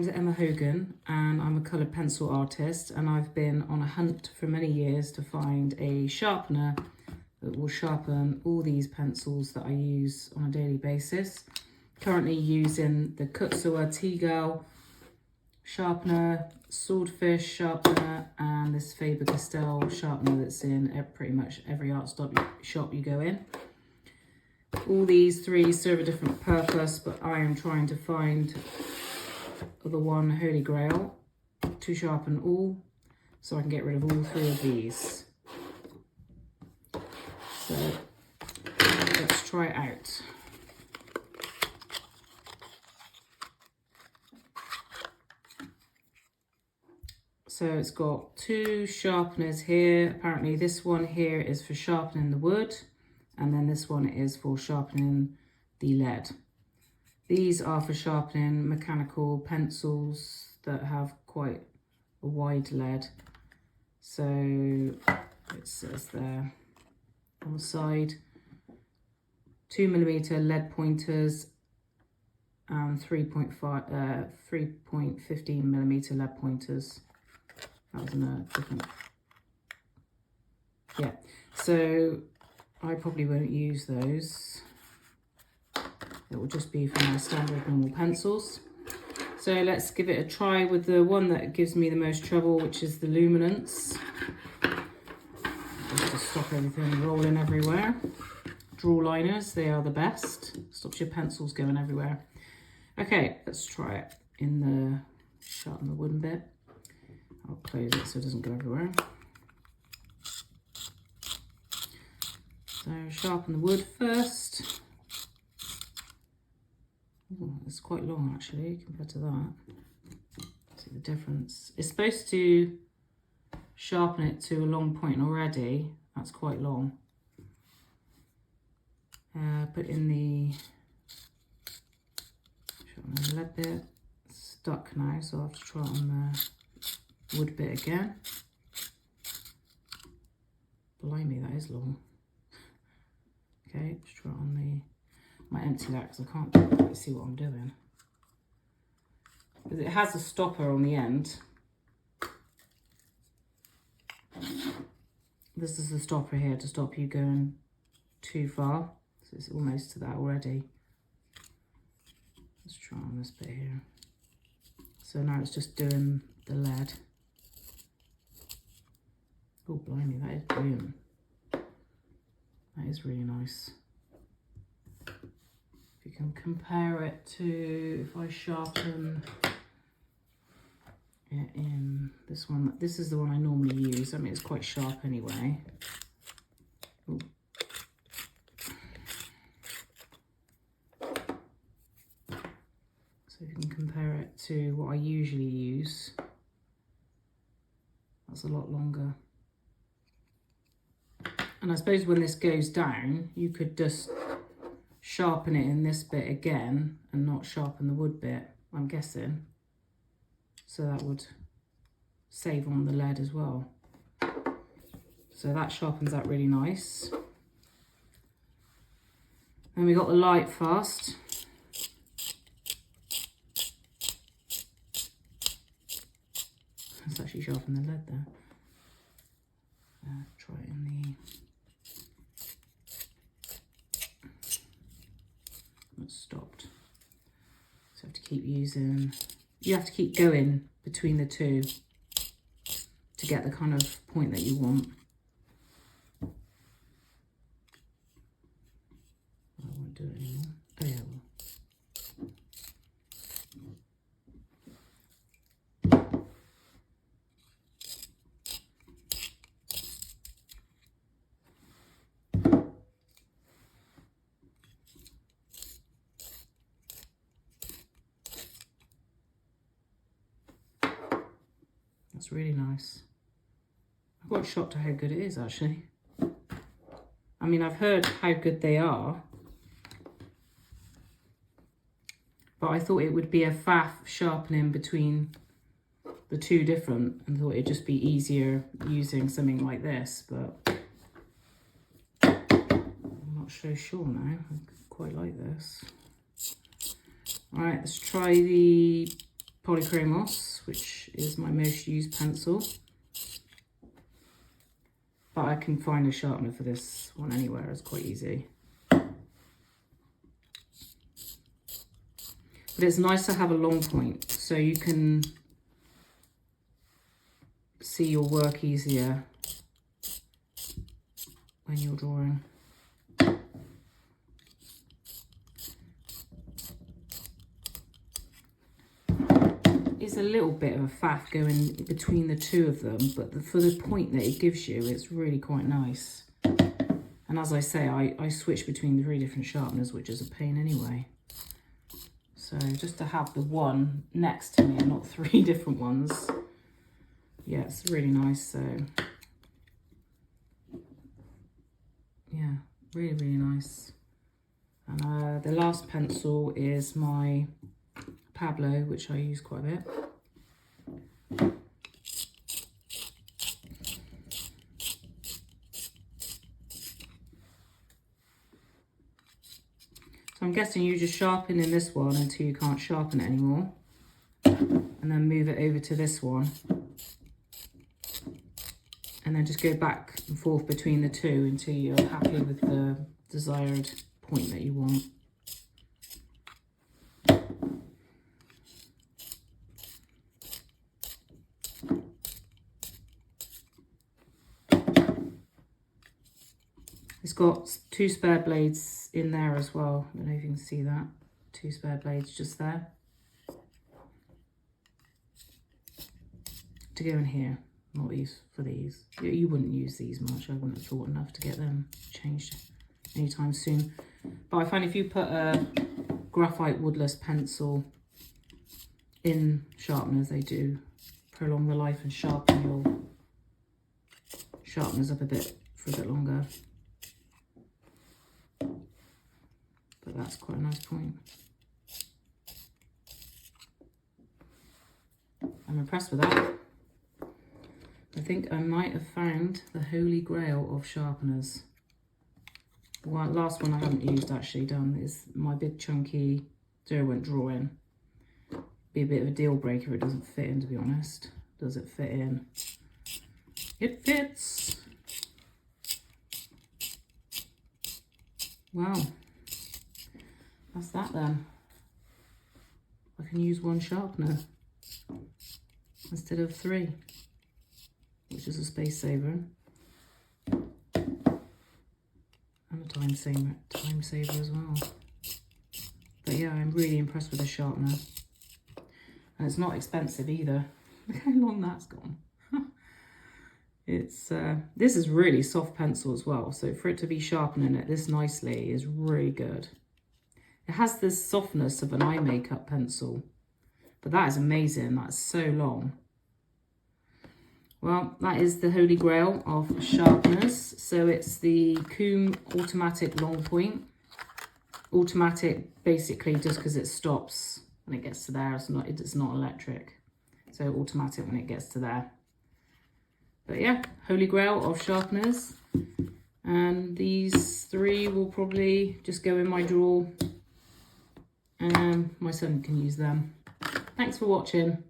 name's Emma Hogan and I'm a coloured pencil artist, and I've been on a hunt for many years to find a sharpener that will sharpen all these pencils that I use on a daily basis. Currently using the Kutzauer Tegel sharpener, swordfish sharpener, and this Faber-Castell sharpener that's in pretty much every art shop you go in. All these three serve a different purpose, but I am trying to find the one holy grail to sharpen all, so I can get rid of all three of these. So let's try it out. So it's got two sharpeners here. Apparently this one here is for sharpening the wood, and then this one is for sharpening the lead. These are for sharpening mechanical pencils that have quite a wide lead. So it says there on the side, 2mm lead pointers and 3.15mm lead pointers. That was in a different, yeah. So I probably won't use those. It will just be for my standard normal pencils. So let's give it a try with the one that gives me the most trouble, which is the luminance. Just to stop everything rolling everywhere. Draw liners, they are the best. Stops your pencils going everywhere. Okay, let's try it in the sharpen the wooden bit. I'll close it so it doesn't go everywhere. So sharpen the wood first. Ooh, it's quite long actually compared to that. See the difference. It's supposed to sharpen it to a long point already. That's quite long. Put in the sharpen the lead bit. It's stuck now, so I'll have to try it on the wood bit again. Blimey, that is long. Okay, let's try it on the my empty that because I can't quite see what I'm doing. Because it has a stopper on the end. This is the stopper here to stop you going too far. So it's almost to that already. Let's try on this bit here. So now it's just doing the lead. Oh blimey, that is brilliant. That is really nice. If you can compare it to if I sharpen it in this one. This is the one I normally use. I mean, it's quite sharp anyway. Ooh. So if you can compare it to what I usually use, that's a lot longer. And I suppose when this goes down, you could just sharpen it in this bit again and not sharpen the wood bit, I'm guessing. So that would save on the lead as well. So that sharpens that really nice. Then we got the light fast. Let's actually sharpen the lead there. Try it in the... It's stopped. So I have to keep using... You have to keep going between the two to get the kind of point that you want. I won't do it anymore. Oh yeah, well. That's really nice. I'm quite shocked at how good it is actually. I mean, I've heard how good they are, but I thought it would be a faff sharpening between the two different and thought it'd just be easier using something like this, but I'm not so sure now. I quite like this. All right, let's try the Polychromos, which is my most used pencil. But I can find a sharpener for this one anywhere, it's quite easy. But it's nice to have a long point so you can see your work easier when you're drawing. It's a little bit of a faff going between the two of them, but for the point that it gives you, it's really quite nice. And as I say, I switch between the 3 different sharpeners, which is a pain anyway. So just to have the one next to me and not 3 different ones, yeah, it's really nice. So yeah, really, really nice. And the last pencil is my Pablo, which I use quite a bit. So I'm guessing you just sharpen in this one until you can't sharpen it anymore, and then move it over to this one, and then just go back and forth between the two until you're happy with the desired point that you want. It's got 2 spare blades in there as well. I don't know if you can see that. 2 spare blades just there. To go in here, not these, for these. You wouldn't use these much. I wouldn't have thought enough to get them changed anytime soon. But I find if you put a graphite woodless pencil in sharpeners, they do prolong the life and sharpen your sharpeners up a bit for a bit longer. But that's quite a nice point. I'm impressed with that. I think I might have found the holy grail of sharpeners. The last one I haven't used actually done is my big chunky Derwent drawing. Be a bit of a deal breaker if it doesn't fit in, to be honest. Does it fit in? It fits! Wow. That's that then. I can use 1 sharpener instead of 3, which is a space saver and a time saver as well. But yeah, I'm really impressed with the sharpener, and it's not expensive either. Look how long that's gone. It's this is really soft pencil as well, so for it to be sharpening it this nicely is really good. It has this softness of an eye makeup pencil, but that is amazing. That's so long. Well, that is the holy grail of sharpeners. So it's the Kum Automatic Long Point. Automatic basically just because it stops when it gets to there. It's not electric. So automatic when it gets to there. But yeah, holy grail of sharpeners. And these 3 will probably just go in my drawer. My son can use them. Thanks for watching.